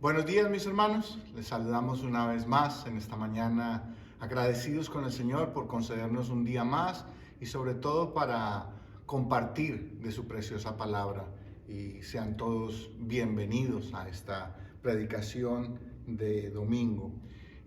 Buenos días, mis hermanos. Les saludamos una vez más en esta mañana, agradecidos con el Señor por concedernos un día más y sobre todo para compartir de su preciosa palabra. Y sean todos bienvenidos a esta predicación de domingo.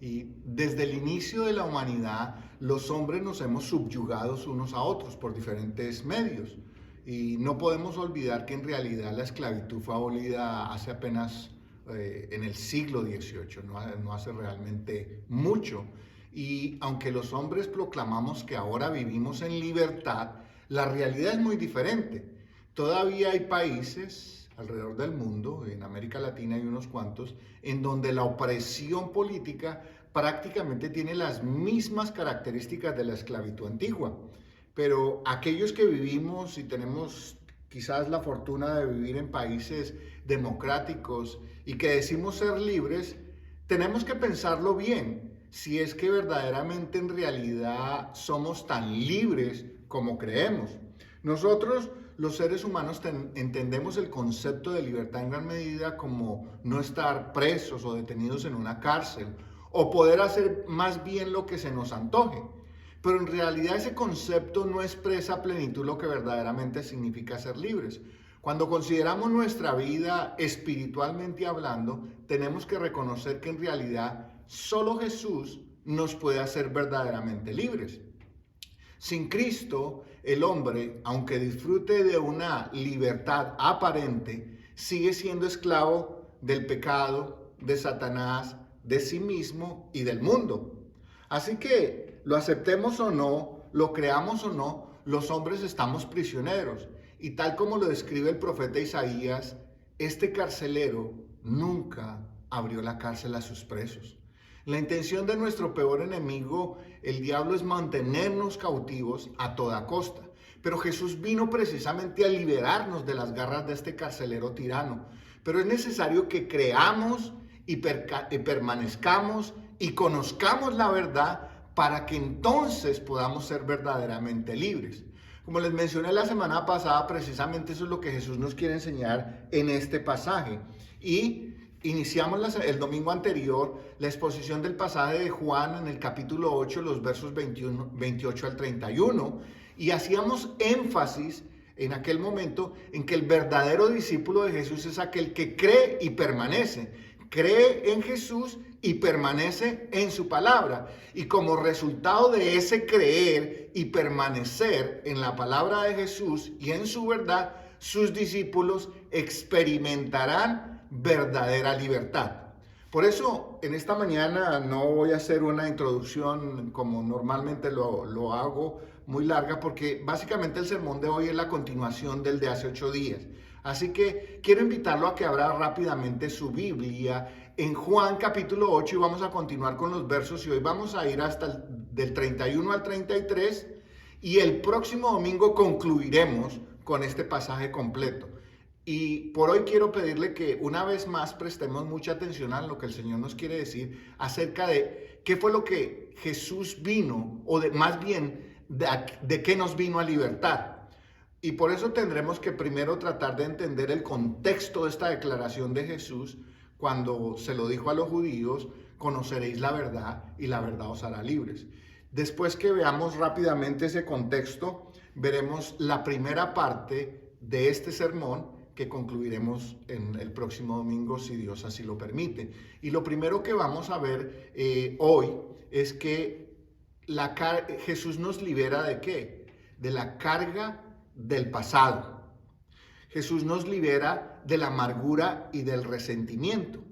Y desde el inicio de la humanidad, los hombres nos hemos subyugado unos a otros por diferentes medios. Y no podemos olvidar que en realidad la esclavitud fue abolida hace apenas en el siglo XVIII, no hace realmente mucho. Y aunque los hombres proclamamos que ahora vivimos en libertad, la realidad es muy diferente. Todavía hay países alrededor del mundo, en América Latina hay unos cuantos, en donde la opresión política prácticamente tiene las mismas características de la esclavitud antigua. Pero aquellos que vivimos y tenemos quizás la fortuna de vivir en países democráticos y que decimos ser libres, tenemos que pensarlo bien, si es que verdaderamente en realidad somos tan libres como creemos. Nosotros, los seres humanos, entendemos el concepto de libertad en gran medida como no estar presos o detenidos en una cárcel, o poder hacer más bien lo que se nos antoje. Pero en realidad ese concepto no expresa a plenitud lo que verdaderamente significa ser libres. Cuando consideramos nuestra vida espiritualmente hablando, tenemos que reconocer que en realidad solo Jesús nos puede hacer verdaderamente libres. Sin Cristo, el hombre, aunque disfrute de una libertad aparente, sigue siendo esclavo del pecado, de Satanás, de sí mismo y del mundo. Así que, lo aceptemos o no, lo creamos o no, los hombres estamos prisioneros. Y tal como lo describe el profeta Isaías, este carcelero nunca abrió la cárcel a sus presos. La intención de nuestro peor enemigo, el diablo, es mantenernos cautivos a toda costa. Pero Jesús vino precisamente a liberarnos de las garras de este carcelero tirano. Pero es necesario que creamos y permanezcamos y conozcamos la verdad para que entonces podamos ser verdaderamente libres. Como les mencioné la semana pasada, precisamente eso es lo que Jesús nos quiere enseñar en este pasaje. Y iniciamos el domingo anterior la exposición del pasaje de Juan en el capítulo 8, los versos 28 al 31, y hacíamos énfasis en aquel momento en que el verdadero discípulo de Jesús es aquel que cree y permanece. Cree en Jesús y permanece en su palabra. Y como resultado de ese creer y permanecer en la palabra de Jesús y en su verdad, sus discípulos experimentarán verdadera libertad. Por eso, en esta mañana no voy a hacer una introducción como normalmente lo hago, muy larga, porque básicamente el sermón de hoy es la continuación del de hace 8 días. Así que quiero invitarlo a que abra rápidamente su Biblia en Juan capítulo 8 y vamos a continuar con los versos y hoy vamos a ir hasta del 31 al 33 y el próximo domingo concluiremos con este pasaje completo. Y por hoy quiero pedirle que una vez más prestemos mucha atención a lo que el Señor nos quiere decir acerca de qué fue lo que Jesús vino, o más bien de qué nos vino a libertar. Y por eso tendremos que primero tratar de entender el contexto de esta declaración de Jesús cuando se lo dijo a los judíos: conoceréis la verdad y la verdad os hará libres. Después que veamos rápidamente ese contexto, veremos la primera parte de este sermón que concluiremos en el próximo domingo, si Dios así lo permite. Y lo primero que vamos a ver hoy es que Jesús nos libera ¿de qué? De la carga del pasado. Jesús nos libera de la amargura y del resentimiento.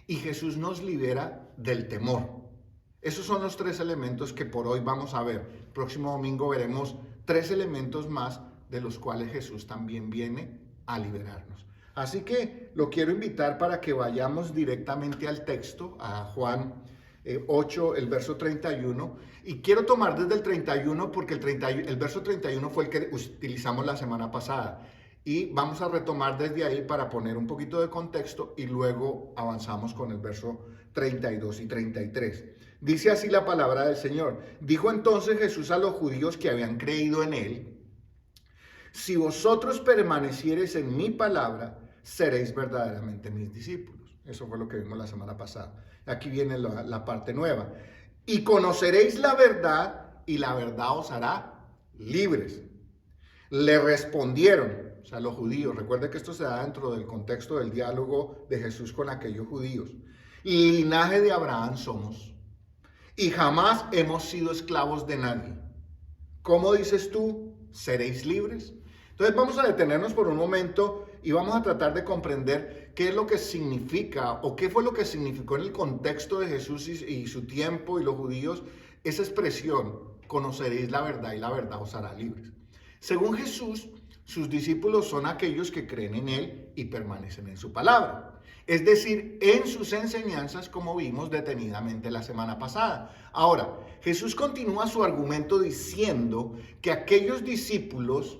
Y Jesús nos libera del temor. Esos son los 3 elementos que por hoy vamos a ver. El próximo domingo veremos 3 elementos más de los cuales Jesús también viene a liberarnos. Así que lo quiero invitar para que vayamos directamente al texto, a Juan 8, el verso 31, y quiero tomar desde el 31 porque el verso 31 fue el que utilizamos la semana pasada, y vamos a retomar desde ahí para poner un poquito de contexto y luego avanzamos con el verso 32 y 33. Dice así la palabra del Señor: dijo entonces Jesús a los judíos que habían creído en él: si vosotros permaneciereis en mi palabra, seréis verdaderamente mis discípulos. Eso fue lo que vimos la semana pasada. Aquí viene la parte nueva. Y conoceréis la verdad y la verdad os hará libres. Le respondieron, o sea, los judíos. Recuerde que esto se da dentro del contexto del diálogo de Jesús con aquellos judíos. Linaje de Abraham somos y jamás hemos sido esclavos de nadie. ¿Cómo dices tú? ¿Seréis libres? Entonces vamos a detenernos por un momento y vamos a tratar de comprender qué es lo que significa o qué fue lo que significó en el contexto de Jesús y su tiempo y los judíos esa expresión, conoceréis la verdad y la verdad os hará libres. Según Jesús, sus discípulos son aquellos que creen en Él y permanecen en su palabra. Es decir, en sus enseñanzas, como vimos detenidamente la semana pasada. Ahora, Jesús continúa su argumento diciendo que aquellos discípulos,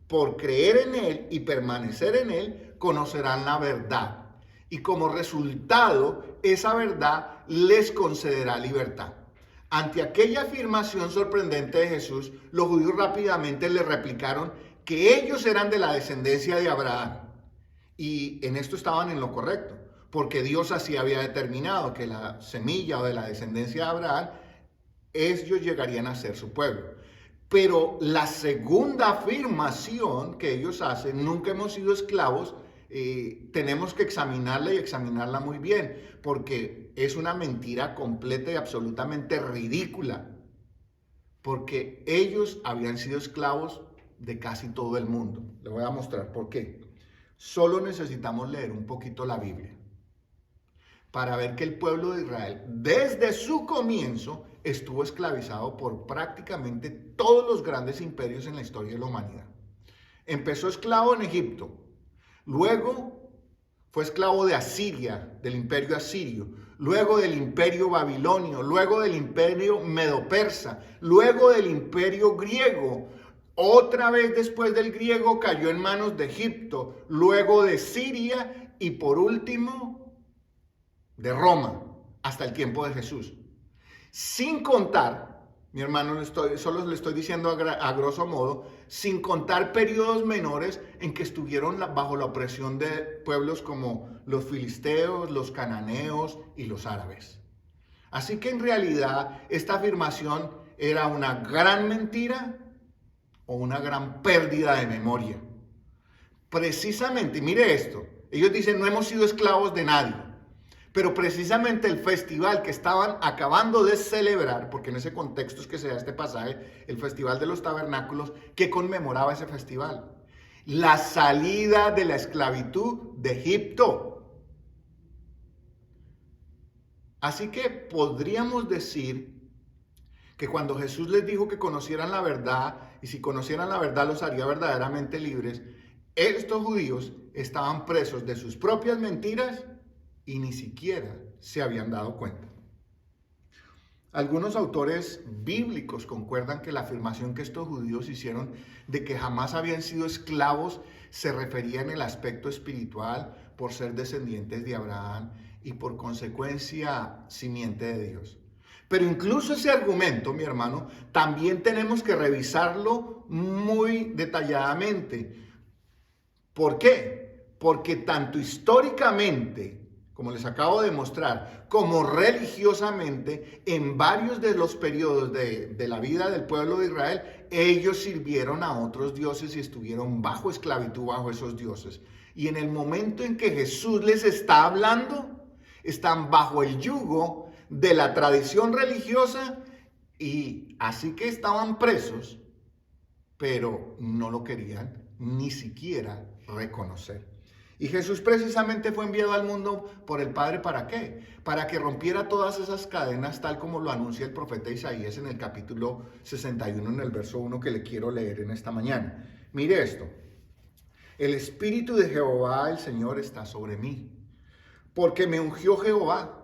por creer en Él y permanecer en Él, conocerán la verdad. Y como resultado, esa verdad les concederá libertad. Ante aquella afirmación sorprendente de Jesús, los judíos rápidamente le replicaron que ellos eran de la descendencia de Abraham. Y en esto estaban en lo correcto, porque Dios así había determinado que la semilla o de la descendencia de Abraham, ellos llegarían a ser su pueblo. Pero la segunda afirmación que ellos hacen, nunca hemos sido esclavos, tenemos que examinarla y examinarla muy bien, porque es una mentira completa y absolutamente ridícula, porque ellos habían sido esclavos de casi todo el mundo. Le voy a mostrar por qué. Solo necesitamos leer un poquito la Biblia para ver que el pueblo de Israel, desde su comienzo, estuvo esclavizado por prácticamente todos los grandes imperios en la historia de la humanidad. Empezó esclavo en Egipto, luego fue esclavo de Asiria, del imperio asirio, luego del imperio babilonio, luego del imperio medo-persa, luego del imperio griego. Otra vez después del griego cayó en manos de Egipto, luego de Siria y por último de Roma, hasta el tiempo de Jesús. Sin contar, mi hermano, solo le estoy diciendo a grosso modo, sin contar periodos menores en que estuvieron bajo la opresión de pueblos como los filisteos, los cananeos y los árabes. Así que en realidad esta afirmación era una gran mentira o una gran pérdida de memoria. Precisamente, mire esto, ellos dicen no hemos sido esclavos de nadie, pero precisamente el festival que estaban acabando de celebrar, porque en ese contexto es que se da este pasaje, el festival de los tabernáculos, ¿qué conmemoraba ese festival? La salida de la esclavitud de Egipto. Así que podríamos decir que cuando Jesús les dijo que conocieran la verdad, y si conocieran la verdad los haría verdaderamente libres, estos judíos estaban presos de sus propias mentiras y ni siquiera se habían dado cuenta. Algunos autores bíblicos concuerdan que la afirmación que estos judíos hicieron de que jamás habían sido esclavos se refería en el aspecto espiritual por ser descendientes de Abraham y por consecuencia simiente de Dios. Pero incluso ese argumento, mi hermano, también tenemos que revisarlo muy detalladamente. ¿Por qué? Porque tanto históricamente, como les acabo de mostrar, como religiosamente, en varios de los periodos de la vida del pueblo de Israel, ellos sirvieron a otros dioses y estuvieron bajo esclavitud bajo esos dioses. Y en el momento en que Jesús les está hablando, están bajo el yugo de la tradición religiosa y así que estaban presos, pero no lo querían ni siquiera reconocer. Y Jesús precisamente fue enviado al mundo por el Padre, ¿para qué? Para que rompiera todas esas cadenas, tal como lo anuncia el profeta Isaías en el capítulo 61, en el verso 1 que le quiero leer en esta mañana. Mire esto: el Espíritu de Jehová, el Señor, está sobre mí, porque me ungió Jehová,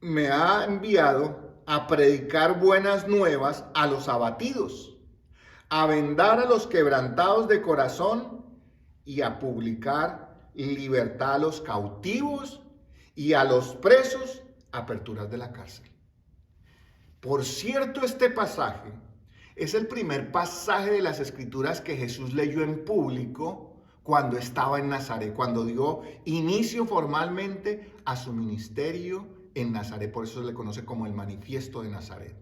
me ha enviado a predicar buenas nuevas a los abatidos, a vendar a los quebrantados de corazón y a publicar libertad a los cautivos y a los presos, aperturas de la cárcel. Por cierto, este pasaje es el primer pasaje de las Escrituras que Jesús leyó en público cuando estaba en Nazaret, cuando dio inicio formalmente a su ministerio en Nazaret. Por eso se le conoce como el manifiesto de Nazaret.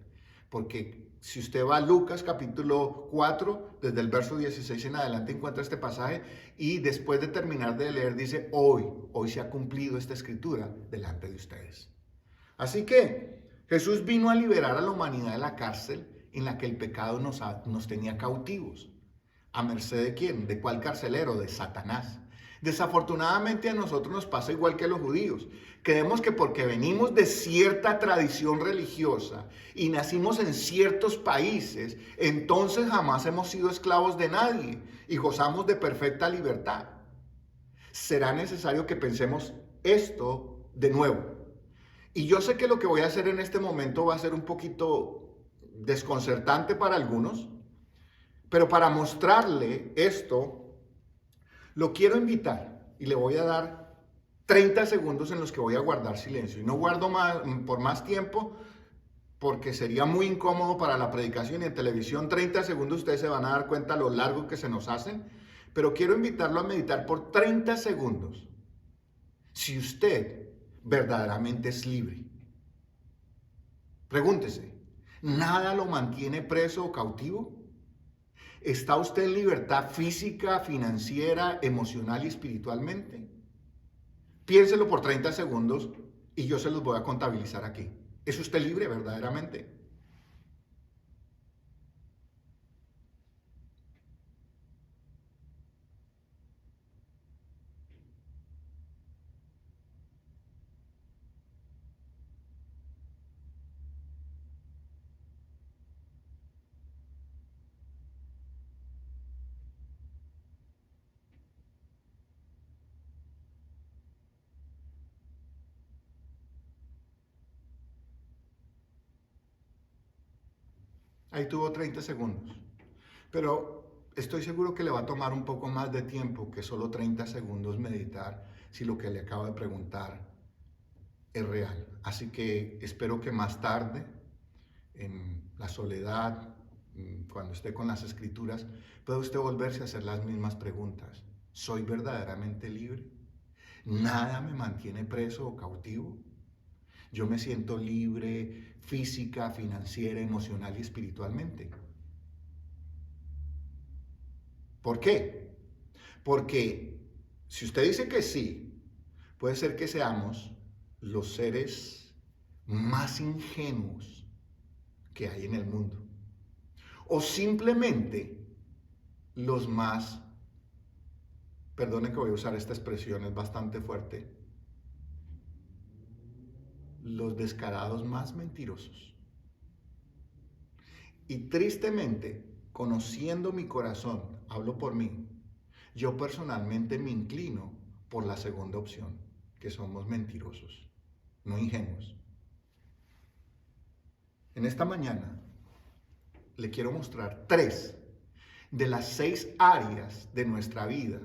Porque si usted va a Lucas capítulo 4, desde el verso 16 en adelante encuentra este pasaje y después de terminar de leer dice, hoy se ha cumplido esta escritura delante de ustedes. Así que Jesús vino a liberar a la humanidad de la cárcel en la que el pecado nos tenía cautivos. ¿A merced de quién? ¿De cuál carcelero? De Satanás. Desafortunadamente a nosotros nos pasa igual que a los judíos. Creemos que porque venimos de cierta tradición religiosa y nacimos en ciertos países, entonces jamás hemos sido esclavos de nadie y gozamos de perfecta libertad. Será necesario que pensemos esto de nuevo. Y yo sé que lo que voy a hacer en este momento va a ser un poquito desconcertante para algunos, pero para mostrarle esto, lo quiero invitar y le voy a dar 30 segundos en los que voy a guardar silencio. Y no guardo por más tiempo porque sería muy incómodo para la predicación y en televisión. 30 segundos ustedes se van a dar cuenta lo largo que se nos hacen, pero quiero invitarlo a meditar por 30 segundos. Si usted verdaderamente es libre, pregúntese, ¿nada lo mantiene preso o cautivo? ¿Está usted en libertad física, financiera, emocional y espiritualmente? Piénselo por 30 segundos y yo se los voy a contabilizar aquí. ¿Es usted libre verdaderamente? Ahí tuvo 30 segundos. Pero estoy seguro que le va a tomar un poco más de tiempo que solo 30 segundos meditar si lo que le acabo de preguntar es real. Así que espero que más tarde, en la soledad, cuando esté con las escrituras, pueda usted volverse a hacer las mismas preguntas. ¿Soy verdaderamente libre? ¿Nada me mantiene preso o cautivo? Yo me siento libre física, financiera, emocional y espiritualmente. ¿Por qué? Porque si usted dice que sí, puede ser que seamos los seres más ingenuos que hay en el mundo. O simplemente los más, perdone que voy a usar esta expresión, es bastante fuerte, los descarados más mentirosos. Y tristemente, conociendo mi corazón, hablo por mí, yo personalmente me inclino por la segunda opción, que somos mentirosos, no ingenuos. En esta mañana le quiero mostrar 3 de las 6 áreas de nuestra vida.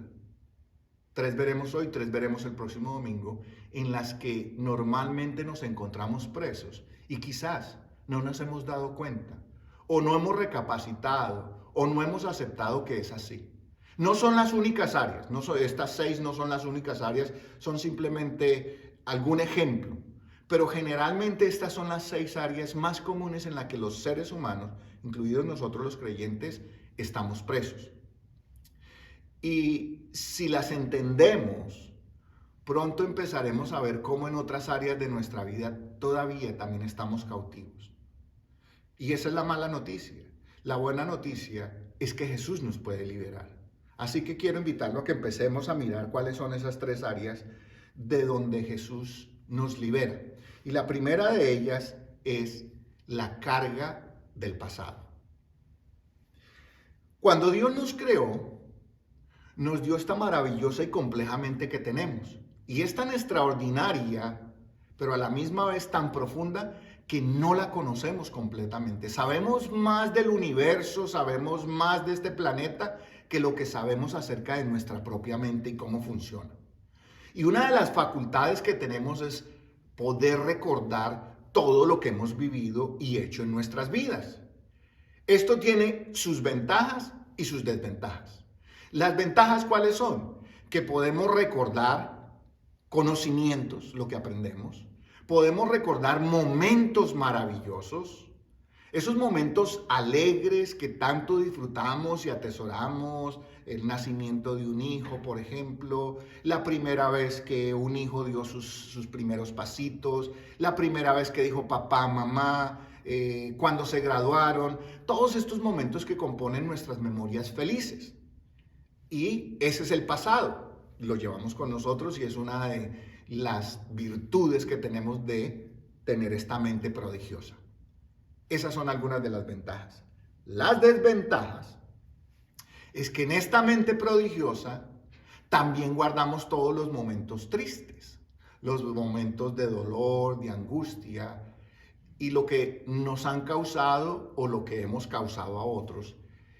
3 veremos hoy, 3 veremos el próximo domingo, en las que normalmente nos encontramos presos y quizás no nos hemos dado cuenta, o no hemos recapacitado, o no hemos aceptado que es así. No son las únicas áreas, estas 6 no son las únicas áreas, son simplemente algún ejemplo. Pero generalmente estas son las 6 áreas más comunes en las que los seres humanos, incluidos nosotros los creyentes, estamos presos. Y si las entendemos, pronto empezaremos a ver cómo en otras áreas de nuestra vida todavía también estamos cautivos. Y esa es la mala noticia. La buena noticia es que Jesús nos puede liberar. Así que quiero invitarlo a que empecemos a mirar cuáles son esas 3 áreas de donde Jesús nos libera. Y la primera de ellas es la carga del pasado. Cuando Dios nos creó, nos dio esta maravillosa y compleja mente que tenemos. Y es tan extraordinaria, pero a la misma vez tan profunda, que no la conocemos completamente. Sabemos más del universo, sabemos más de este planeta que lo que sabemos acerca de nuestra propia mente y cómo funciona. Y una de las facultades que tenemos es poder recordar todo lo que hemos vivido y hecho en nuestras vidas. Esto tiene sus ventajas y sus desventajas. Las ventajas, ¿cuáles son? que podemos recordar conocimientos, lo que aprendemos. Podemos recordar momentos maravillosos, esos momentos alegres que tanto disfrutamos y atesoramos, el nacimiento de un hijo, por ejemplo, la primera vez que un hijo dio sus primeros pasitos, la primera vez que dijo papá, mamá, cuando se graduaron, todos estos momentos que componen nuestras memorias felices. Y ese es el pasado, lo llevamos con nosotros y es una de las virtudes que tenemos de tener esta mente prodigiosa. Esas son algunas de las ventajas. Las desventajas es que en esta mente prodigiosa también guardamos todos los momentos tristes, los momentos de dolor, de angustia y lo que nos han causado o lo que hemos causado a otros.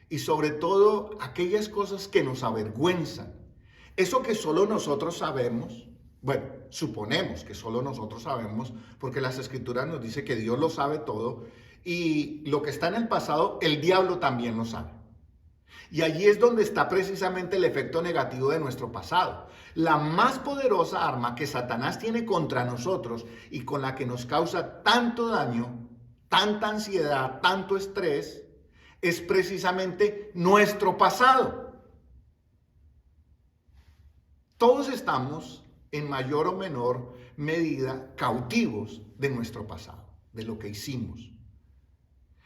Y sobre todo aquellas cosas que nos avergüenzan. Eso que solo nosotros sabemos, bueno, suponemos que solo nosotros sabemos, porque las Escrituras nos dice que Dios lo sabe todo, y lo que está en el pasado, el diablo también lo sabe. Y allí es donde está precisamente el efecto negativo de nuestro pasado. La más poderosa arma que Satanás tiene contra nosotros y con la que nos causa tanto daño, tanta ansiedad, tanto estrés, es precisamente nuestro pasado. Todos estamos en mayor o menor medida cautivos de nuestro pasado, de lo que hicimos.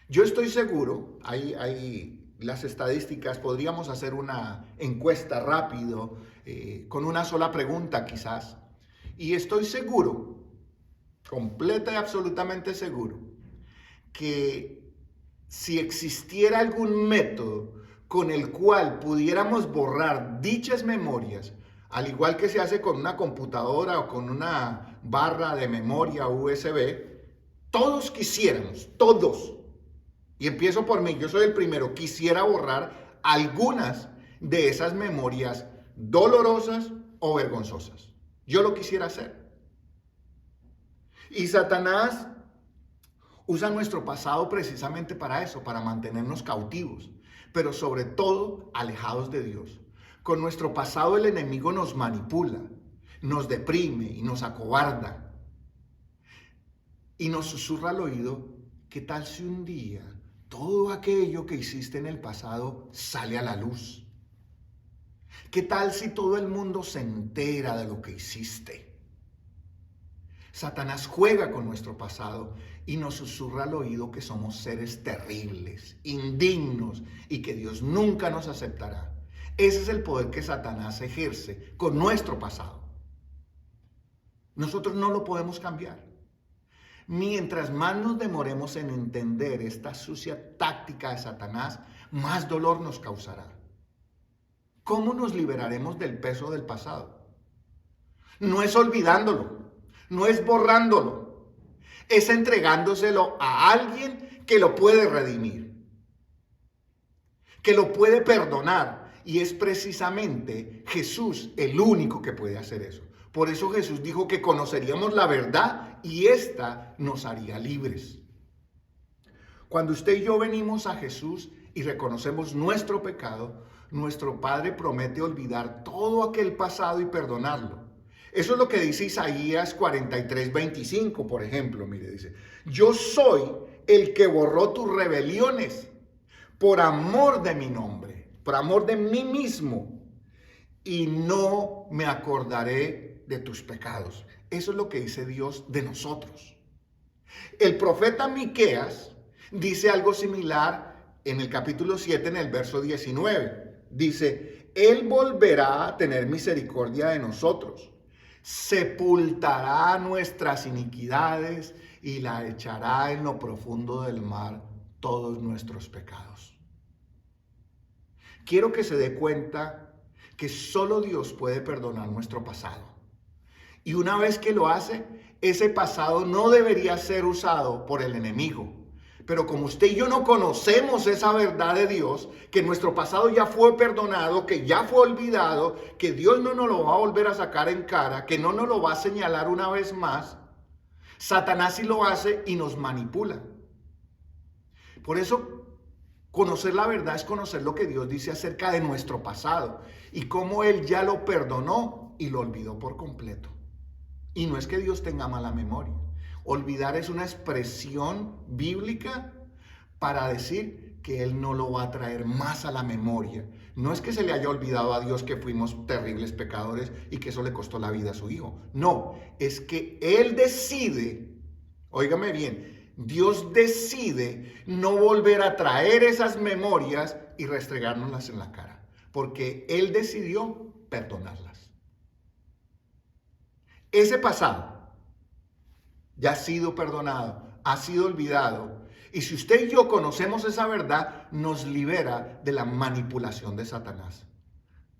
Yo estoy seguro, hay las estadísticas, podríamos hacer una encuesta rápido, con una sola pregunta quizás, y estoy seguro, completa y absolutamente seguro, que si existiera algún método con el cual pudiéramos borrar dichas memorias, al igual que se hace con una computadora o con una barra de memoria USB, todos quisiéramos, todos, y empiezo por mí, yo soy el primero, quisiera borrar algunas de esas memorias dolorosas o vergonzosas. Yo lo quisiera hacer. Y Satanás usa nuestro pasado precisamente para eso, para mantenernos cautivos, pero sobre todo alejados de Dios. Con nuestro pasado el enemigo nos manipula, nos deprime y nos acobarda. Y nos susurra al oído, ¿qué tal si un día todo aquello que hiciste en el pasado sale a la luz? ¿Qué tal si todo el mundo se entera de lo que hiciste? Satanás juega con nuestro pasado y nos susurra al oído que somos seres terribles, indignos y que Dios nunca nos aceptará. Ese es el poder que Satanás ejerce con nuestro pasado. Nosotros no lo podemos cambiar. Mientras más nos demoremos en entender esta sucia táctica de Satanás, más dolor nos causará. ¿Cómo nos liberaremos del peso del pasado? No es olvidándolo, no es borrándolo, es entregándoselo a alguien que lo puede redimir, que lo puede perdonar, y es precisamente Jesús el único que puede hacer eso. Por eso Jesús dijo que conoceríamos la verdad y ésta nos haría libres. Cuando usted y yo venimos a Jesús y reconocemos nuestro pecado, nuestro Padre promete olvidar todo aquel pasado y perdonarlo. Eso es lo que dice Isaías 43:25, por ejemplo. Mire, dice, yo soy el que borró tus rebeliones por amor de mi nombre, por amor de mí mismo, y no me acordaré de tus pecados. Eso es lo que dice Dios de nosotros. El profeta Miqueas dice algo similar en el capítulo 7, en el verso 19. Dice, Él volverá a tener misericordia de nosotros, sepultará nuestras iniquidades y la echará en lo profundo del mar todos nuestros pecados. Quiero que se dé cuenta que solo Dios puede perdonar nuestro pasado. Y una vez que lo hace, ese pasado no debería ser usado por el enemigo. Pero como usted y yo no conocemos esa verdad de Dios, que nuestro pasado ya fue perdonado, que ya fue olvidado, que Dios no nos lo va a volver a sacar en cara, que no nos lo va a señalar una vez más, Satanás sí lo hace y nos manipula. Por eso, Conocer la verdad es conocer lo que Dios dice acerca de nuestro pasado y cómo Él ya lo perdonó y lo olvidó por completo. Y no es que Dios tenga mala memoria. Olvidar es una expresión bíblica para decir que Él no lo va a traer más a la memoria. No es que se le haya olvidado a Dios que fuimos terribles pecadores y que eso le costó la vida a su hijo. No, es que Él decide, óigame bien, Dios decide no volver a traer esas memorias y restregárnoslas en la cara, porque Él decidió perdonarlas. Ese pasado ya ha sido perdonado, ha sido olvidado. Y si usted y yo conocemos esa verdad, nos libera de la manipulación de Satanás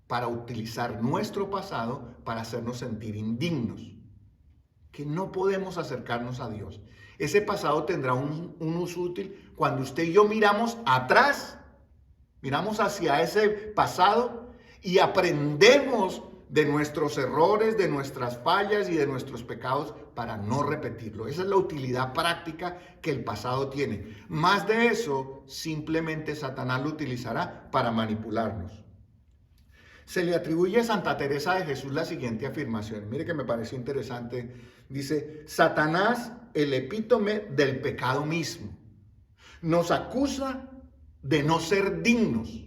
para utilizar nuestro pasado para hacernos sentir indignos, que no podemos acercarnos a Dios. Ese pasado tendrá un uso útil cuando usted y yo miramos atrás, miramos hacia ese pasado y aprendemos de nuestros errores, de nuestras fallas y de nuestros pecados para no repetirlo. Esa es la utilidad práctica que el pasado tiene. Más de eso, simplemente Satanás lo utilizará para manipularnos. Se le atribuye a Santa Teresa de Jesús la siguiente afirmación. Mire que me pareció interesante. Dice, Satanás, el epítome del pecado mismo, nos acusa de no ser dignos.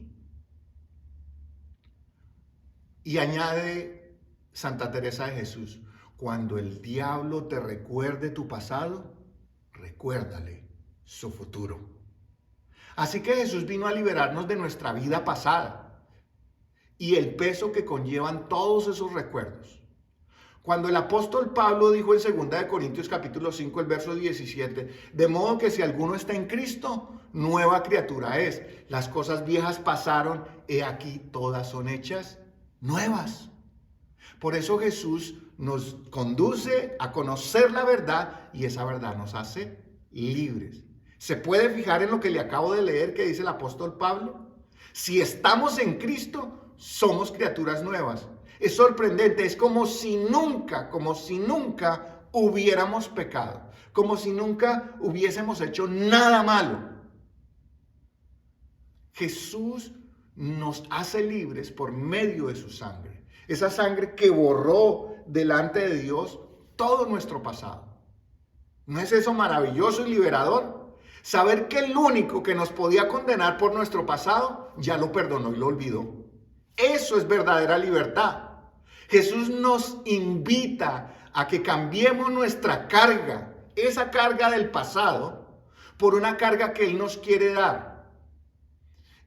Y añade Santa Teresa de Jesús, cuando el diablo te recuerde tu pasado, recuérdale su futuro. Así que Jesús vino a liberarnos de nuestra vida pasada y el peso que conllevan todos esos recuerdos. Cuando el apóstol Pablo dijo en 2 Corintios capítulo 5, el verso 17, de modo que si alguno está en Cristo, nueva criatura es. Las cosas viejas pasaron, he aquí todas son hechas nuevas. Por eso Jesús nos conduce a conocer la verdad y esa verdad nos hace libres. ¿Se puede fijar en lo que le acabo de leer que dice el apóstol Pablo? Si estamos en Cristo, somos criaturas nuevas. Es sorprendente, es como si nunca hubiéramos pecado, como si nunca hubiésemos hecho nada malo. Jesús nos hace libres por medio de su sangre. Esa sangre que borró delante de Dios todo nuestro pasado. ¿No es eso maravilloso y liberador? Saber que el único que nos podía condenar por nuestro pasado ya lo perdonó y lo olvidó. Eso es verdadera libertad. Jesús nos invita a que cambiemos nuestra carga, esa carga del pasado, por una carga que Él nos quiere dar.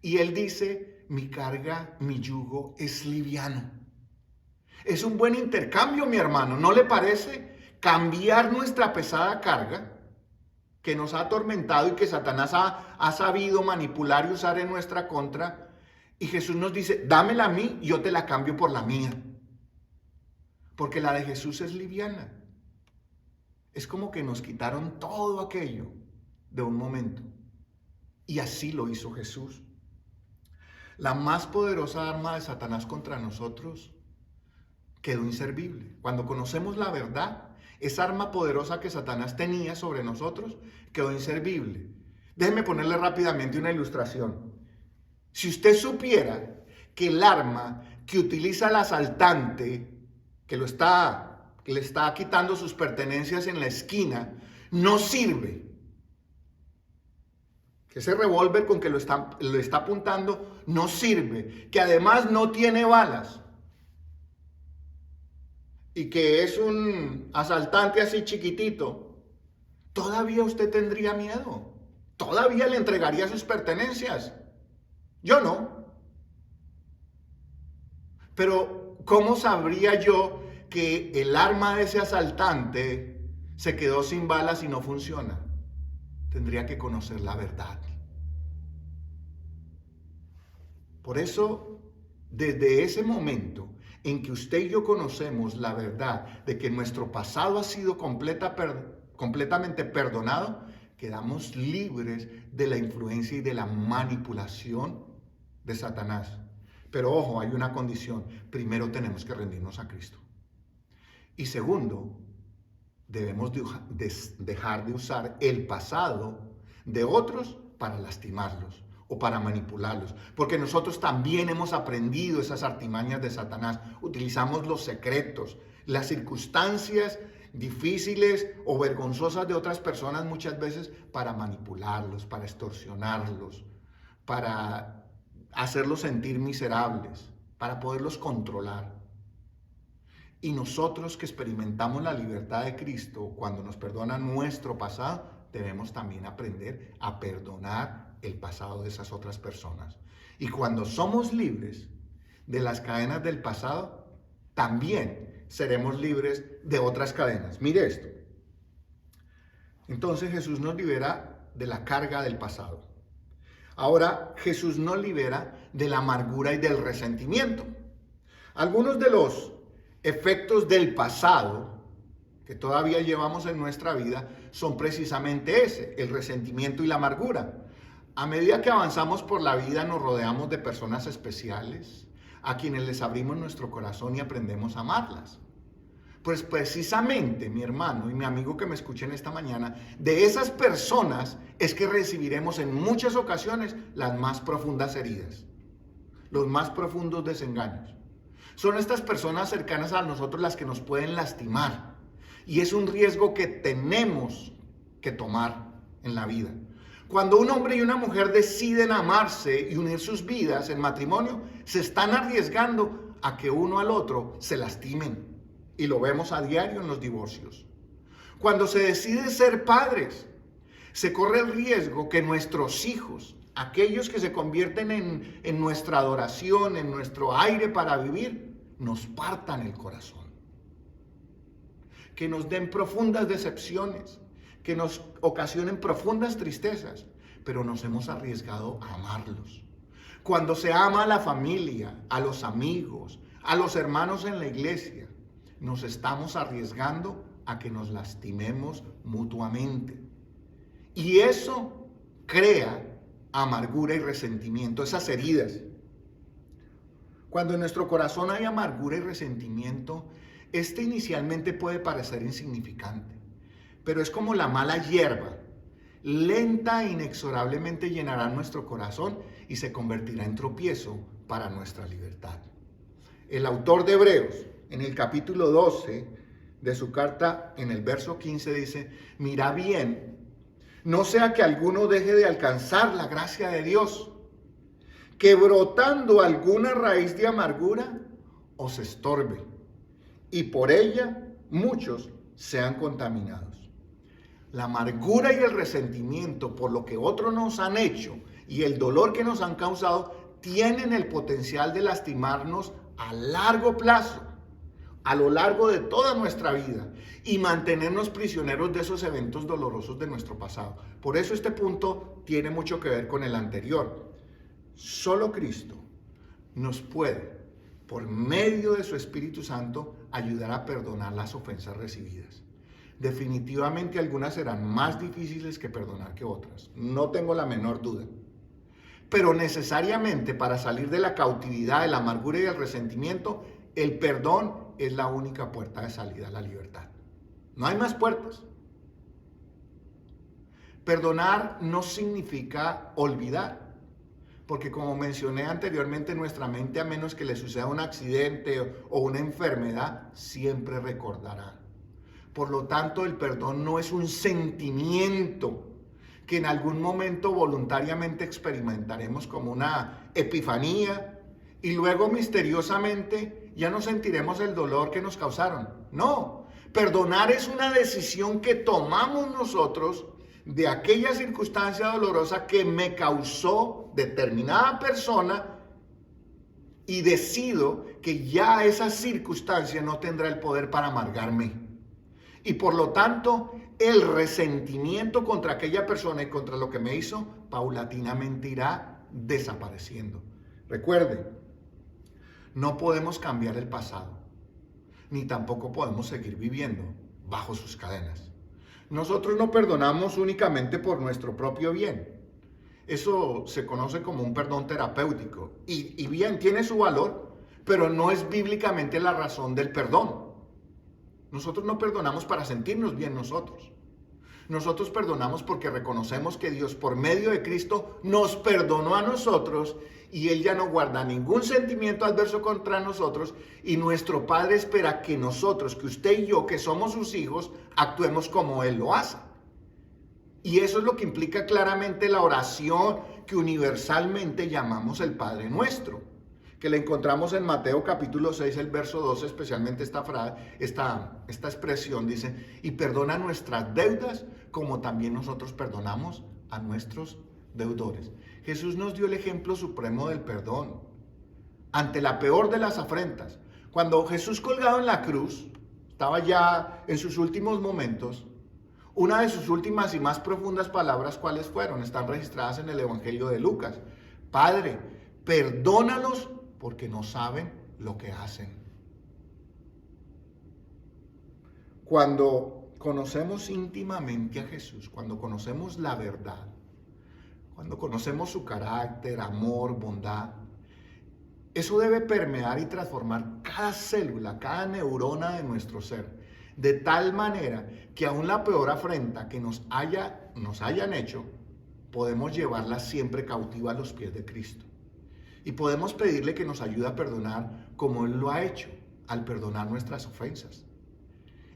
Y Él dice, mi carga, mi yugo es liviano. Es un buen intercambio, mi hermano, ¿no le parece? Cambiar nuestra pesada carga que nos ha atormentado y que Satanás ha sabido manipular y usar en nuestra contra. Y Jesús nos dice, dámela a mí y yo te la cambio por la mía. Porque la de Jesús es liviana. Es como que nos quitaron todo aquello de un momento. Y así lo hizo Jesús. La más poderosa arma de Satanás contra nosotros quedó inservible. Cuando conocemos la verdad, esa arma poderosa que Satanás tenía sobre nosotros quedó inservible. Déjenme ponerle rápidamente una ilustración. Si usted supiera que el arma que utiliza el asaltante, que le está quitando sus pertenencias en la esquina, no sirve, que ese revólver con que lo está apuntando no sirve, que además no tiene balas, y que es un asaltante así chiquitito, todavía usted tendría miedo, todavía le entregaría sus pertenencias. Yo no. Pero ¿cómo sabría yo que el arma de ese asaltante se quedó sin balas y no funciona? Tendría que conocer la verdad. Por eso, desde ese momento en que usted y yo conocemos la verdad de que nuestro pasado ha sido completamente perdonado, quedamos libres de la influencia y de la manipulación de Satanás. Pero ojo, hay una condición. Primero tenemos que rendirnos a Cristo. Y segundo, debemos dejar de usar el pasado de otros para lastimarlos o para manipularlos, porque nosotros también hemos aprendido esas artimañas de Satanás. Utilizamos los secretos, las circunstancias difíciles o vergonzosas de otras personas muchas veces para manipularlos, para extorsionarlos, para hacerlos sentir miserables, para poderlos controlar. Y nosotros que experimentamos la libertad de Cristo, cuando nos perdona nuestro pasado, debemos también aprender a perdonar el pasado de esas otras personas. Y cuando somos libres de las cadenas del pasado, también seremos libres de otras cadenas. Mire esto. Entonces Jesús nos libera de la carga del pasado. Ahora Jesús nos libera de la amargura y del resentimiento. Algunos de los efectos del pasado que todavía llevamos en nuestra vida son precisamente ese, el resentimiento y la amargura. A medida que avanzamos por la vida nos rodeamos de personas especiales, a quienes les abrimos nuestro corazón y aprendemos a amarlas. Pues precisamente, mi hermano y mi amigo que me escuchen esta mañana, de esas personas es que recibiremos en muchas ocasiones las más profundas heridas, los más profundos desengaños. Son estas personas cercanas a nosotros las que nos pueden lastimar. Y es un riesgo que tenemos que tomar en la vida. Cuando un hombre y una mujer deciden amarse y unir sus vidas en matrimonio, se están arriesgando a que uno al otro se lastimen. Y lo vemos a diario en los divorcios. Cuando se decide ser padres, se corre el riesgo que nuestros hijos, aquellos que se convierten en nuestra adoración, en nuestro aire para vivir, nos partan el corazón. Que nos den profundas decepciones, que nos ocasionen profundas tristezas, pero nos hemos arriesgado a amarlos. Cuando se ama a la familia, a los amigos, a los hermanos en la iglesia, nos estamos arriesgando a que nos lastimemos mutuamente. Y eso crea amargura y resentimiento, esas heridas. Cuando en nuestro corazón hay amargura y resentimiento, este inicialmente puede parecer insignificante, pero es como la mala hierba, lenta e inexorablemente llenará nuestro corazón y se convertirá en tropiezo para nuestra libertad. El autor de Hebreos, en el capítulo 12 de su carta, en el verso 15 dice: mira bien, no sea que alguno deje de alcanzar la gracia de Dios, que brotando alguna raíz de amargura os estorbe, y por ella muchos sean contaminados. La amargura y el resentimiento por lo que otros nos han hecho y el dolor que nos han causado tienen el potencial de lastimarnos a largo plazo, a lo largo de toda nuestra vida, y mantenernos prisioneros de esos eventos dolorosos de nuestro pasado. Por eso este punto tiene mucho que ver con el anterior. Solo Cristo nos puede, por medio de su Espíritu Santo, ayudar a perdonar las ofensas recibidas. Definitivamente algunas serán más difíciles que perdonar que otras, no tengo la menor duda. Pero necesariamente para salir de la cautividad, de la amargura y del resentimiento, el perdón es la única puerta de salida a la libertad. No hay más puertas. Perdonar no significa olvidar, porque como mencioné anteriormente, nuestra mente, a menos que le suceda un accidente o una enfermedad, siempre recordará. Por lo tanto, el perdón no es un sentimiento que en algún momento voluntariamente experimentaremos como una epifanía y luego misteriosamente ya no sentiremos el dolor que nos causaron. No, perdonar es una decisión que tomamos nosotros de aquella circunstancia dolorosa que me causó determinada persona y decido que ya esa circunstancia no tendrá el poder para amargarme. Y por lo tanto, el resentimiento contra aquella persona y contra lo que me hizo, paulatinamente irá desapareciendo. Recuerden, no podemos cambiar el pasado, ni tampoco podemos seguir viviendo bajo sus cadenas. Nosotros no perdonamos únicamente por nuestro propio bien. Eso se conoce como un perdón terapéutico. Y bien, tiene su valor, pero no es bíblicamente la razón del perdón. Nosotros no perdonamos para sentirnos bien nosotros. Nosotros perdonamos porque reconocemos que Dios por medio de Cristo nos perdonó a nosotros y Él ya no guarda ningún sentimiento adverso contra nosotros, y nuestro Padre espera que nosotros, que usted y yo, que somos sus hijos, actuemos como Él lo hace. Y eso es lo que implica claramente la oración que universalmente llamamos el Padre Nuestro, que la encontramos en Mateo capítulo 6, el verso 12, especialmente esta expresión dice: y perdona nuestras deudas como también nosotros perdonamos a nuestros deudores. Jesús nos dio el ejemplo supremo del perdón ante la peor de las afrentas. Cuando Jesús colgado en la cruz, estaba ya en sus últimos momentos, una de sus últimas y más profundas palabras, ¿cuáles fueron? Están registradas en el Evangelio de Lucas. Padre, perdónalos porque no saben lo que hacen. Cuando conocemos íntimamente a Jesús, cuando conocemos la verdad, cuando conocemos su carácter, amor, bondad, eso debe permear y transformar cada célula, cada neurona de nuestro ser, de tal manera que aún la peor afrenta que nos hayan hecho, podemos llevarla siempre cautiva a los pies de Cristo. Y podemos pedirle que nos ayude a perdonar como Él lo ha hecho, al perdonar nuestras ofensas.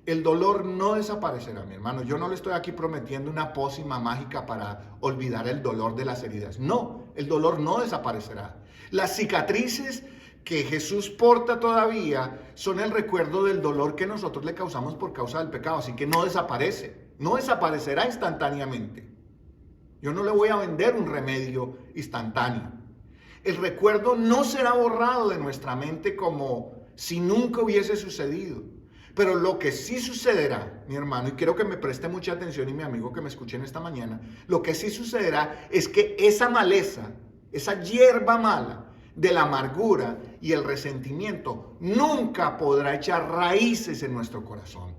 El dolor no desaparecerá, mi hermano. Yo no le estoy aquí prometiendo una pócima mágica para olvidar el dolor de las heridas. No, el dolor no desaparecerá. Las cicatrices que Jesús porta todavía son el recuerdo del dolor que nosotros le causamos por causa del pecado. Así que no desaparece, no desaparecerá instantáneamente. Yo no le voy a vender un remedio instantáneo. El recuerdo no será borrado de nuestra mente como si nunca hubiese sucedido. Pero lo que sí sucederá, mi hermano, y quiero que me preste mucha atención y mi amigo que me escuchen esta mañana, lo que sí sucederá es que esa maleza, esa hierba mala de la amargura y el resentimiento nunca podrá echar raíces en nuestro corazón,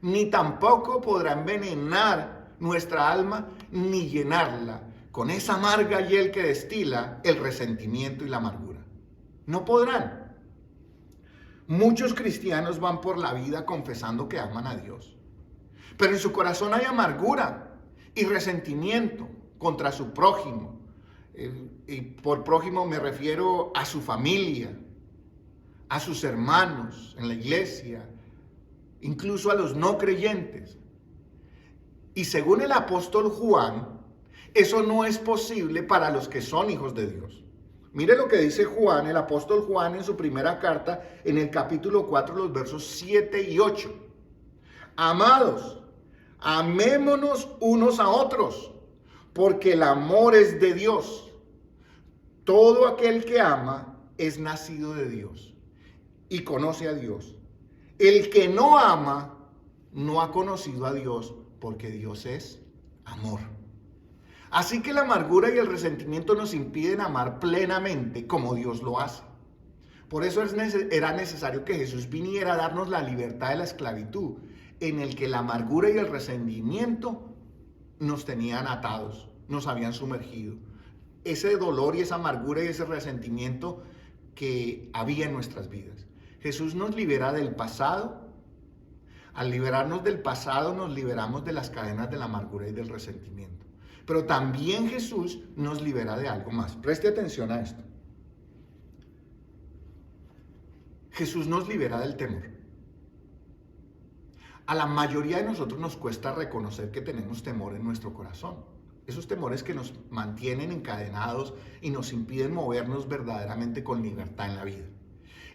ni tampoco podrá envenenar nuestra alma ni llenarla con esa amarga hiel que destila el resentimiento y la amargura. No podrán. Muchos cristianos van por la vida confesando que aman a Dios, pero en su corazón hay amargura y resentimiento contra su prójimo. Y por prójimo me refiero a su familia, a sus hermanos en la iglesia, incluso a los no creyentes. Y según el apóstol Juan, eso no es posible para los que son hijos de Dios. Mire lo que dice Juan, el apóstol Juan, en su primera carta, en el capítulo 4, los versos 7 y 8. Amados, amémonos unos a otros, porque el amor es de Dios. Todo aquel que ama es nacido de Dios y conoce a Dios. El que no ama no ha conocido a Dios, porque Dios es amor. Así que la amargura y el resentimiento nos impiden amar plenamente como Dios lo hace. Por eso era necesario que Jesús viniera a darnos la libertad de la esclavitud, en el que la amargura y el resentimiento nos tenían atados, nos habían sumergido. Ese dolor y esa amargura y ese resentimiento que había en nuestras vidas. Jesús nos libera del pasado. Al liberarnos del pasado nos liberamos de las cadenas de la amargura y del resentimiento. Pero también Jesús nos libera de algo más. Preste atención a esto. Jesús nos libera del temor. A la mayoría de nosotros nos cuesta reconocer que tenemos temor en nuestro corazón. Esos temores que nos mantienen encadenados y nos impiden movernos verdaderamente con libertad en la vida.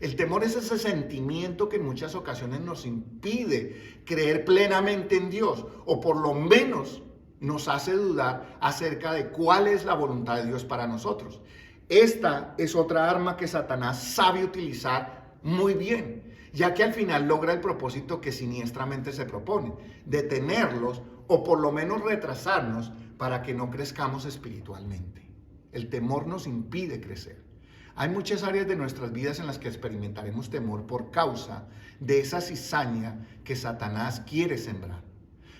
El temor es ese sentimiento que en muchas ocasiones nos impide creer plenamente en Dios, o por lo menos nos hace dudar acerca de cuál es la voluntad de Dios para nosotros. Esta es otra arma que Satanás sabe utilizar muy bien, ya que al final logra el propósito que siniestramente se propone: detenerlos o por lo menos retrasarnos para que no crezcamos espiritualmente. El temor nos impide crecer. Hay muchas áreas de nuestras vidas en las que experimentaremos temor por causa de esa cizaña que Satanás quiere sembrar.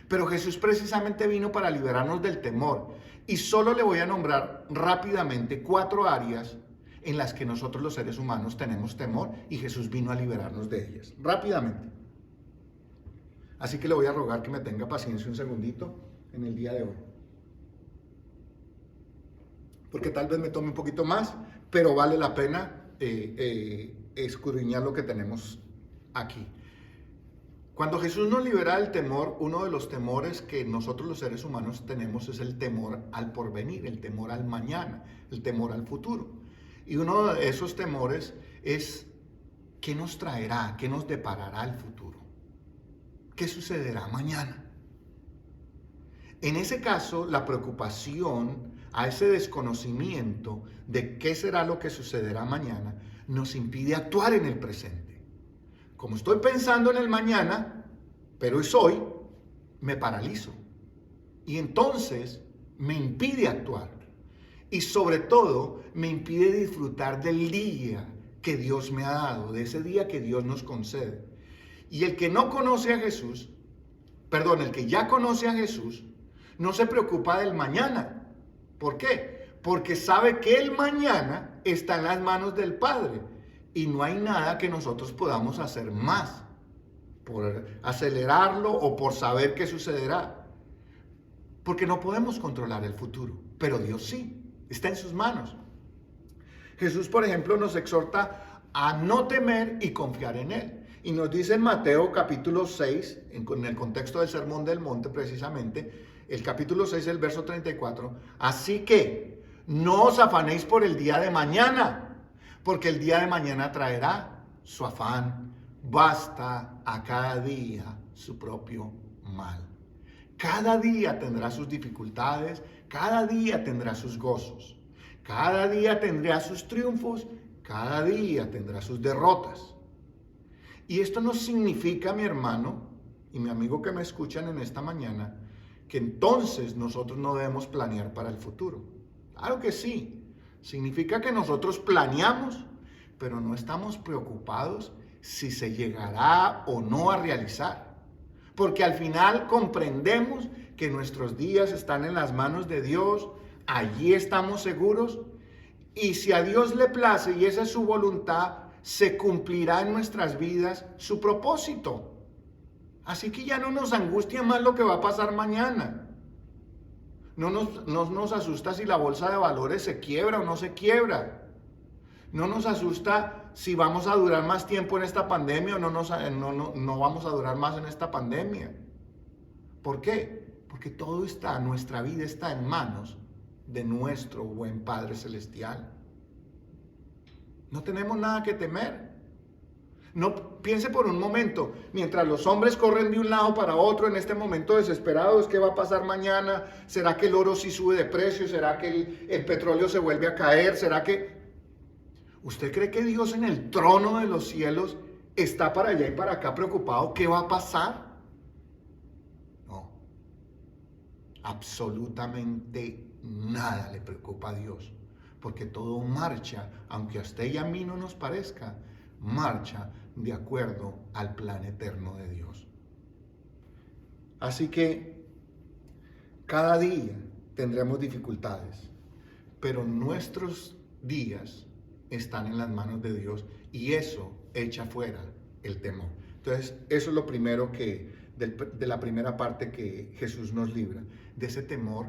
Pero Jesús precisamente vino para liberarnos del temor, y solo le voy a nombrar rápidamente 4 áreas en las que nosotros los seres humanos tenemos temor, y Jesús vino a liberarnos de ellas. Rápidamente. Así que le voy a rogar que me tenga paciencia un segundito en el día de hoy. Porque tal vez me tome un poquito más, pero vale la pena escudriñar lo que tenemos aquí. Cuando Jesús nos libera del temor, uno de los temores que nosotros los seres humanos tenemos es el temor al porvenir, el temor al mañana, el temor al futuro. Y uno de esos temores es ¿qué nos traerá, qué nos deparará el futuro? ¿Qué sucederá mañana? En ese caso, la preocupación a ese desconocimiento de qué será lo que sucederá mañana nos impide actuar en el presente. Como estoy pensando en el mañana, pero es hoy, me paralizo. Y entonces me impide actuar. Y sobre todo, me impide disfrutar del día que Dios me ha dado, de ese día que Dios nos concede. Y el que no conoce a Jesús, el que ya conoce a Jesús, no se preocupa del mañana. ¿Por qué? Porque sabe que el mañana está en las manos del Padre. Y no hay nada que nosotros podamos hacer más por acelerarlo o por saber qué sucederá. Porque no podemos controlar el futuro, pero Dios sí, está en sus manos. Jesús, por ejemplo, nos exhorta a no temer y confiar en Él. Y nos dice en Mateo capítulo 6, en el contexto del Sermón del Monte precisamente, el capítulo 6, el verso 34, así que no os afanéis por el día de mañana, porque el día de mañana traerá su afán. Basta a cada día su propio mal. Cada día tendrá sus dificultades, cada día tendrá sus gozos, cada día tendrá sus triunfos, cada día tendrá sus derrotas. Y esto no significa, mi hermano y mi amigo que me escuchan en esta mañana, que entonces nosotros no debemos planear para el futuro. Claro que sí. Significa que nosotros planeamos, pero no estamos preocupados si se llegará o no a realizar. Porque al final comprendemos que nuestros días están en las manos de Dios, allí estamos seguros, y si a Dios le place y esa es su voluntad, se cumplirá en nuestras vidas su propósito. Así que ya no nos angustia más lo que va a pasar mañana. No nos asusta si la bolsa de valores se quiebra o no se quiebra. No nos asusta si vamos a durar más tiempo en esta pandemia o no vamos a durar más en esta pandemia. ¿Por qué? Porque todo nuestra vida está en manos de nuestro buen Padre Celestial. No tenemos nada que temer. No piense por un momento, mientras los hombres corren de un lado para otro en este momento desesperados, ¿qué va a pasar mañana? ¿Será que el oro sí sube de precio? ¿Será que el petróleo se vuelve a caer? ¿Será que... ¿Usted cree que Dios en el trono de los cielos está para allá y para acá preocupado? ¿Qué va a pasar? No. Absolutamente nada le preocupa a Dios, porque todo marcha, aunque a usted y a mí no nos parezca, marcha de acuerdo al plan eterno de Dios. Así que cada día tendremos dificultades, pero nuestros días están en las manos de Dios y eso echa fuera el temor. Entonces, eso es lo primero de la primera parte que Jesús nos libra, de ese temor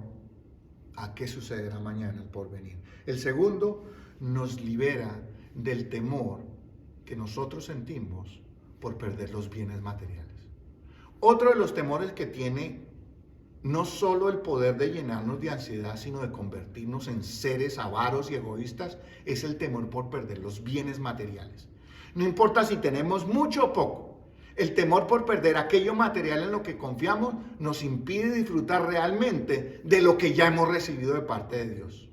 a qué sucederá mañana, el porvenir. El segundo nos libera del temor que nosotros sentimos por perder los bienes materiales. Otro de los temores que tiene no solo el poder de llenarnos de ansiedad, sino de convertirnos en seres avaros y egoístas, es el temor por perder los bienes materiales. No importa si tenemos mucho o poco, el temor por perder aquello material en lo que confiamos nos impide disfrutar realmente de lo que ya hemos recibido de parte de Dios.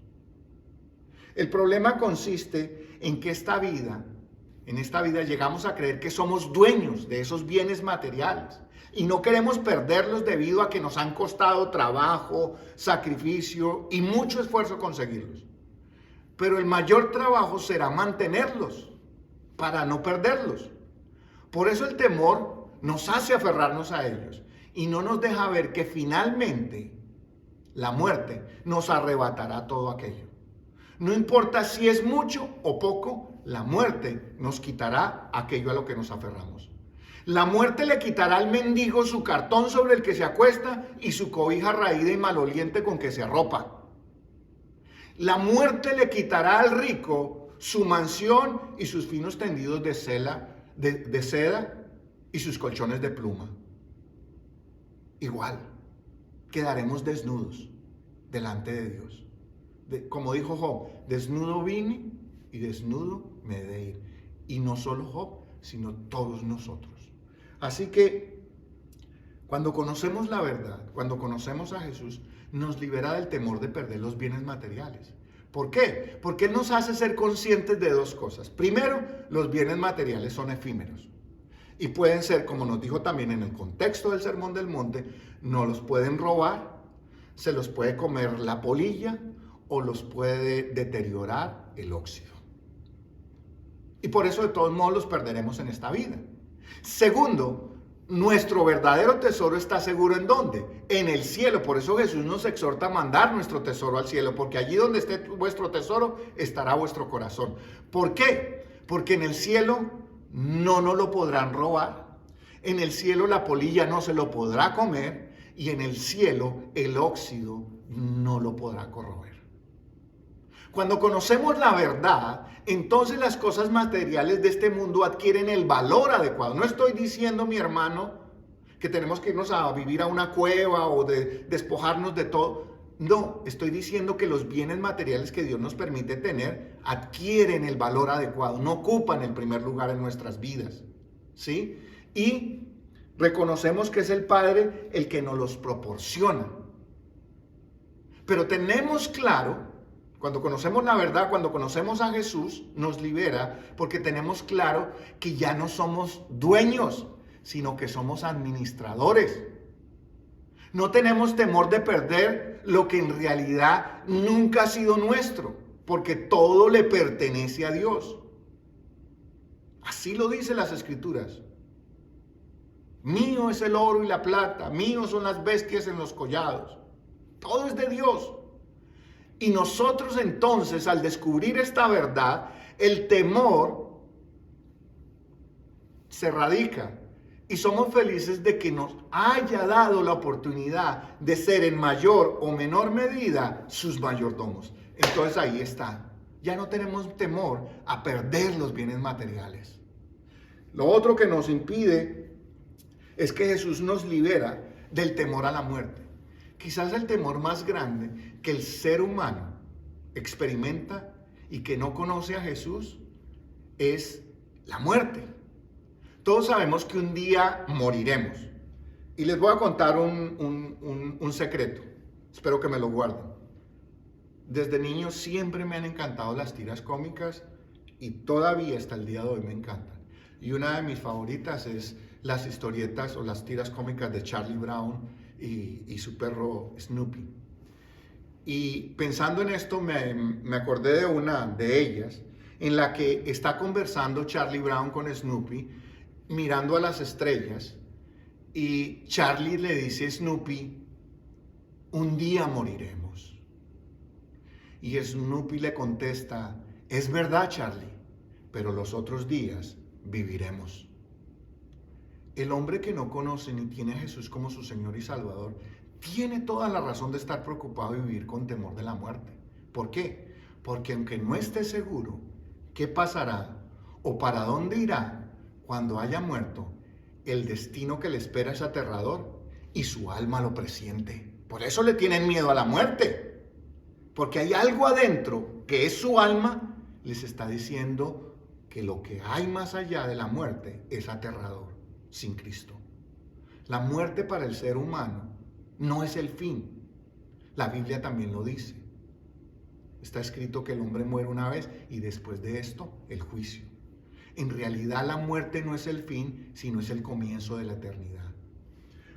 El problema consiste en que en esta vida llegamos a creer que somos dueños de esos bienes materiales y no queremos perderlos debido a que nos han costado trabajo, sacrificio y mucho esfuerzo conseguirlos. Pero el mayor trabajo será mantenerlos para no perderlos. Por eso el temor nos hace aferrarnos a ellos y no nos deja ver que finalmente la muerte nos arrebatará todo aquello. No importa si es mucho o poco, la muerte nos quitará aquello a lo que nos aferramos. La muerte le quitará al mendigo su cartón sobre el que se acuesta y su cobija raída y maloliente con que se arropa. La muerte le quitará al rico su mansión y sus finos tendidos de seda y sus colchones de pluma. Igual, quedaremos desnudos delante de Dios. Como dijo Job, desnudo vine y desnudo me he de ir. Y no solo Job, sino todos nosotros. Así que, cuando conocemos la verdad, cuando conocemos a Jesús, nos libera del temor de perder los bienes materiales. ¿Por qué? Porque Él nos hace ser conscientes de dos cosas. Primero, los bienes materiales son efímeros. Y pueden ser, como nos dijo también en el contexto del Sermón del Monte, no los pueden robar, se los puede comer la polilla o los puede deteriorar el óxido. Y por eso de todos modos los perderemos en esta vida. Segundo, nuestro verdadero tesoro está seguro ¿en dónde? En el cielo. Por eso Jesús nos exhorta a mandar nuestro tesoro al cielo, porque allí donde esté vuestro tesoro estará vuestro corazón. ¿Por qué? Porque en el cielo no nos lo podrán robar, en el cielo la polilla no se lo podrá comer y en el cielo el óxido no lo podrá corroer. Cuando conocemos la verdad, entonces las cosas materiales de este mundo adquieren el valor adecuado. No estoy diciendo, mi hermano, que tenemos que irnos a vivir a una cueva o de despojarnos de todo. No, estoy diciendo que los bienes materiales que Dios nos permite tener adquieren el valor adecuado, no ocupan el primer lugar en nuestras vidas, ¿sí? Y reconocemos que es el Padre el que nos los proporciona. Pero tenemos claro, cuando conocemos la verdad, cuando conocemos a Jesús, nos libera porque tenemos claro que ya no somos dueños, sino que somos administradores. No tenemos temor de perder lo que en realidad nunca ha sido nuestro, porque todo le pertenece a Dios. Así lo dicen las Escrituras. Mío es el oro y la plata, míos son las bestias en los collados. Todo es de Dios. Y nosotros entonces, al descubrir esta verdad, el temor se radica. Y somos felices de que nos haya dado la oportunidad de ser en mayor o menor medida sus mayordomos. Entonces ahí está. Ya no tenemos temor a perder los bienes materiales. Lo otro que nos impide es que Jesús nos libera del temor a la muerte. Quizás el temor más grande que el ser humano experimenta y que no conoce a Jesús es la muerte. Todos sabemos que un día moriremos. Y les voy a contar un secreto. Espero que me lo guarden. Desde niño siempre me han encantado las tiras cómicas y todavía hasta el día de hoy me encantan. Y una de mis favoritas es las historietas o las tiras cómicas de Charlie Brown y su perro Snoopy. Y pensando en esto me acordé de una de ellas en la que está conversando Charlie Brown con Snoopy mirando a las estrellas y Charlie le dice a Snoopy, un día moriremos. Y Snoopy le contesta, es verdad Charlie, pero los otros días viviremos. El hombre que no conoce ni tiene a Jesús como su Señor y Salvador tiene toda la razón de estar preocupado y vivir con temor de la muerte. ¿Por qué? Porque aunque no esté seguro qué pasará o para dónde irá cuando haya muerto, el destino que le espera es aterrador y su alma lo presiente. Por eso le tienen miedo a la muerte, porque hay algo adentro que es su alma, les está diciendo que lo que hay más allá de la muerte es aterrador sin Cristo. La muerte para el ser humano no es el fin. La Biblia también lo dice. Está escrito que el hombre muere una vez y después de esto el juicio. En realidad la muerte no es el fin, sino es el comienzo de la eternidad.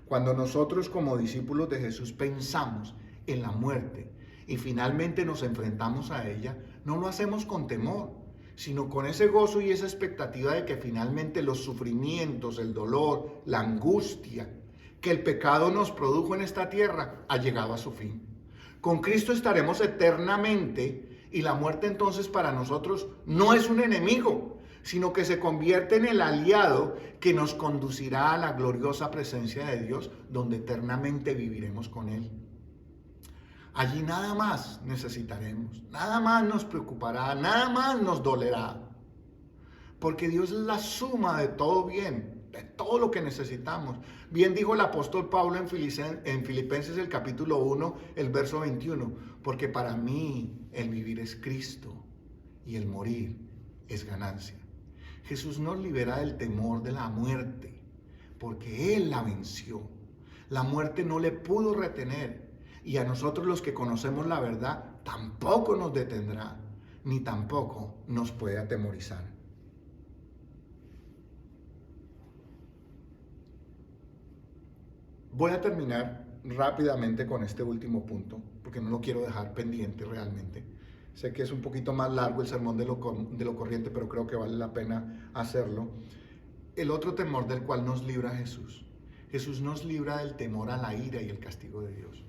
Cuando nosotros como discípulos de Jesús pensamos en la muerte y finalmente nos enfrentamos a ella, no lo hacemos con temor, sino con ese gozo y esa expectativa de que finalmente los sufrimientos, el dolor, la angustia que el pecado nos produjo en esta tierra ha llegado a su fin. Con Cristo estaremos eternamente y la muerte entonces para nosotros no es un enemigo, sino que se convierte en el aliado que nos conducirá a la gloriosa presencia de Dios, donde eternamente viviremos con Él. Allí nada más necesitaremos, nada más nos preocupará, nada más nos dolerá, porque Dios es la suma de todo bien, de todo lo que necesitamos. Bien dijo el apóstol Pablo en Filipenses el capítulo 1, el verso 21, porque para mí el vivir es Cristo y el morir es ganancia. Jesús nos libera del temor de la muerte, porque Él la venció. La muerte no le pudo retener, y a nosotros los que conocemos la verdad tampoco nos detendrá, ni tampoco nos puede atemorizar. Voy a terminar rápidamente con este último punto, porque no lo quiero dejar pendiente realmente. Sé que es un poquito más largo el sermón de lo corriente, pero creo que vale la pena hacerlo. El otro temor del cual nos libra Jesús. Jesús nos libra del temor a la ira y el castigo de Dios.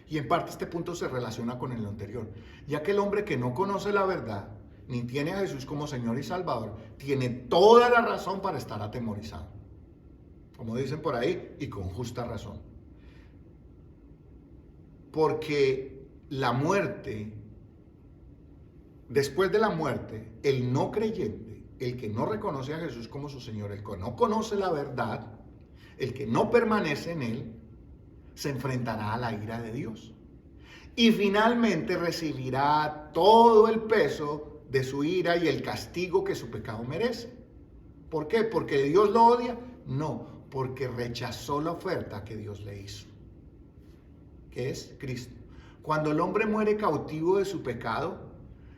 Y en parte este punto se relaciona con el anterior, ya que el hombre que no conoce la verdad, ni tiene a Jesús como Señor y Salvador, tiene toda la razón para estar atemorizado. Como dicen por ahí, y con justa razón. Porque la muerte, después de la muerte, el no creyente, el que no reconoce a Jesús como su Señor, el que no conoce la verdad, el que no permanece en Él, se enfrentará a la ira de Dios. Y finalmente recibirá todo el peso de su ira y el castigo que su pecado merece. ¿Por qué? ¿Porque Dios lo odia? No, porque rechazó la oferta que Dios le hizo, que es Cristo. Cuando el hombre muere cautivo de su pecado,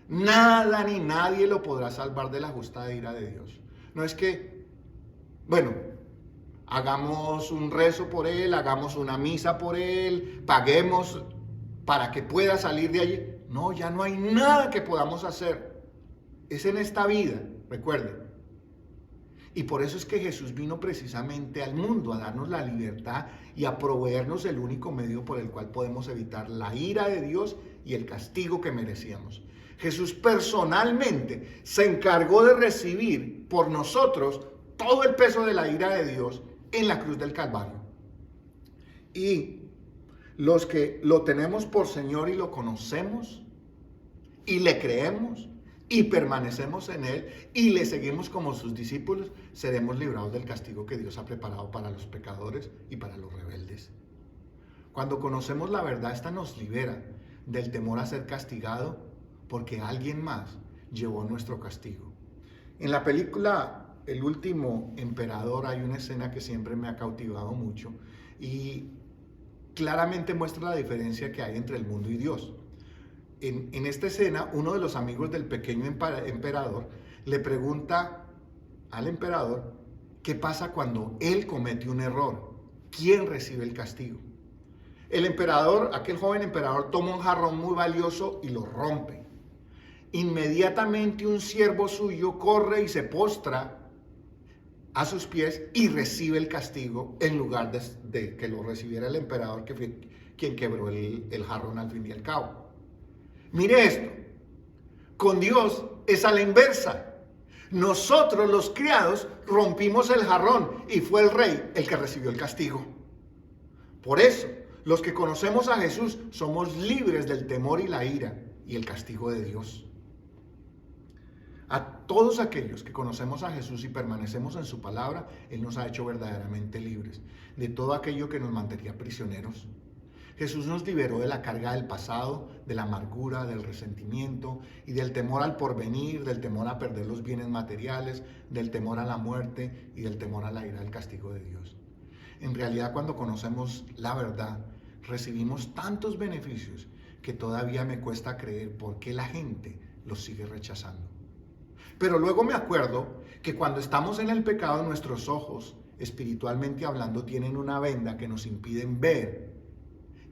nada ni nadie lo podrá salvar de la justa ira de Dios. No es que, hagamos un rezo por él, hagamos una misa por él, paguemos para que pueda salir de allí. No, ya no hay nada que podamos hacer. Es en esta vida, recuerden. Y por eso es que Jesús vino precisamente al mundo a darnos la libertad y a proveernos el único medio por el cual podemos evitar la ira de Dios y el castigo que merecíamos. Jesús personalmente se encargó de recibir por nosotros todo el peso de la ira de Dios en la cruz del Calvario. Y los que lo tenemos por Señor y lo conocemos y le creemos y permanecemos en Él y le seguimos como sus discípulos, seremos librados del castigo que Dios ha preparado para los pecadores y para los rebeldes. Cuando conocemos la verdad, esta nos libera del temor a ser castigado porque alguien más llevó nuestro castigo. En la película El último emperador hay una escena que siempre me ha cautivado mucho y claramente muestra la diferencia que hay entre el mundo y Dios. En esta escena, uno de los amigos del pequeño emperador le pregunta al emperador qué pasa cuando él comete un error, quién recibe el castigo. El emperador, aquel joven emperador, toma un jarrón muy valioso y lo rompe. Inmediatamente un siervo suyo corre y se postra a sus pies y recibe el castigo en lugar de que lo recibiera el emperador, que fue quien quebró el jarrón al fin y al cabo. Mire esto, con Dios es a la inversa. Nosotros los criados rompimos el jarrón y fue el rey el que recibió el castigo. Por eso, los que conocemos a Jesús somos libres del temor y la ira y el castigo de Dios. A todos aquellos que conocemos a Jesús y permanecemos en su palabra, Él nos ha hecho verdaderamente libres de todo aquello que nos mantendría prisioneros. Jesús nos liberó de la carga del pasado, de la amargura, del resentimiento y del temor al porvenir, del temor a perder los bienes materiales, del temor a la muerte y del temor a la ira del castigo de Dios. En realidad, cuando conocemos la verdad, recibimos tantos beneficios que todavía me cuesta creer por qué la gente los sigue rechazando. Pero luego me acuerdo que cuando estamos en el pecado, nuestros ojos, espiritualmente hablando, tienen una venda que nos impiden ver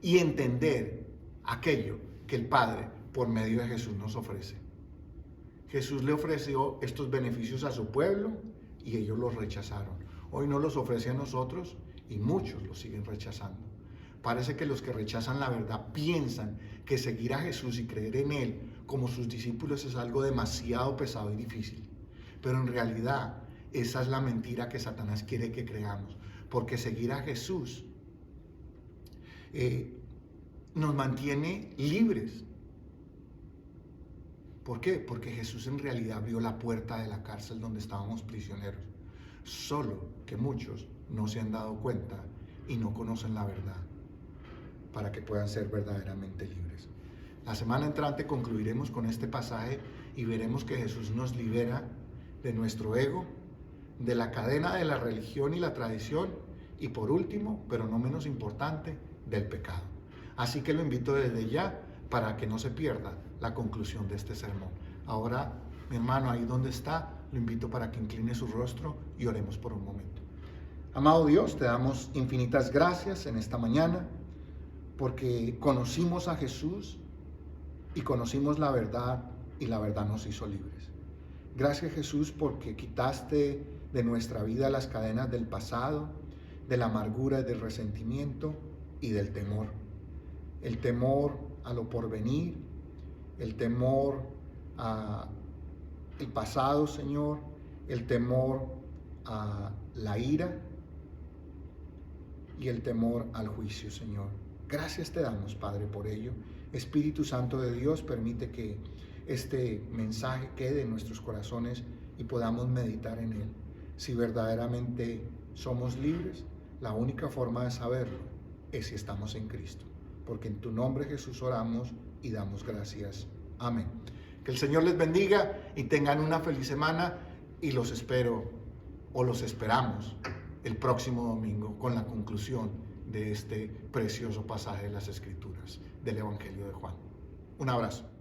y entender aquello que el Padre, por medio de Jesús, nos ofrece. Jesús le ofreció estos beneficios a su pueblo y ellos los rechazaron. Hoy nos los ofrece a nosotros y muchos los siguen rechazando. Parece que los que rechazan la verdad piensan que seguir a Jesús y creer en Él como sus discípulos es algo demasiado pesado y difícil. Pero en realidad esa es la mentira que Satanás quiere que creamos, porque seguir a Jesús nos mantiene libres. ¿Por qué? Porque Jesús en realidad abrió la puerta de la cárcel donde estábamos prisioneros. Solo que muchos no se han dado cuenta y no conocen la verdad para que puedan ser verdaderamente libres. La semana entrante concluiremos con este pasaje y veremos que Jesús nos libera de nuestro ego, de la cadena de la religión y la tradición y por último, pero no menos importante, del pecado. Así que lo invito desde ya para que no se pierda la conclusión de este sermón. Ahora, mi hermano, ahí donde está, lo invito para que incline su rostro y oremos por un momento. Amado Dios, te damos infinitas gracias en esta mañana porque conocimos a Jesús y conocimos la verdad y la verdad nos hizo libres. Gracias Jesús porque quitaste de nuestra vida las cadenas del pasado, de la amargura, del resentimiento y del temor. El temor a lo porvenir, el temor a el pasado, Señor, el temor a la ira y el temor al juicio, Señor. Gracias te damos, Padre, por ello. Espíritu Santo de Dios, permite que este mensaje quede en nuestros corazones y podamos meditar en él. Si verdaderamente somos libres, la única forma de saberlo es si estamos en Cristo. Porque en tu nombre, Jesús, oramos y damos gracias. Amén. Que el Señor les bendiga y tengan una feliz semana y los espero o los esperamos el próximo domingo con la conclusión de este precioso pasaje de las Escrituras del Evangelio de Juan. Un abrazo.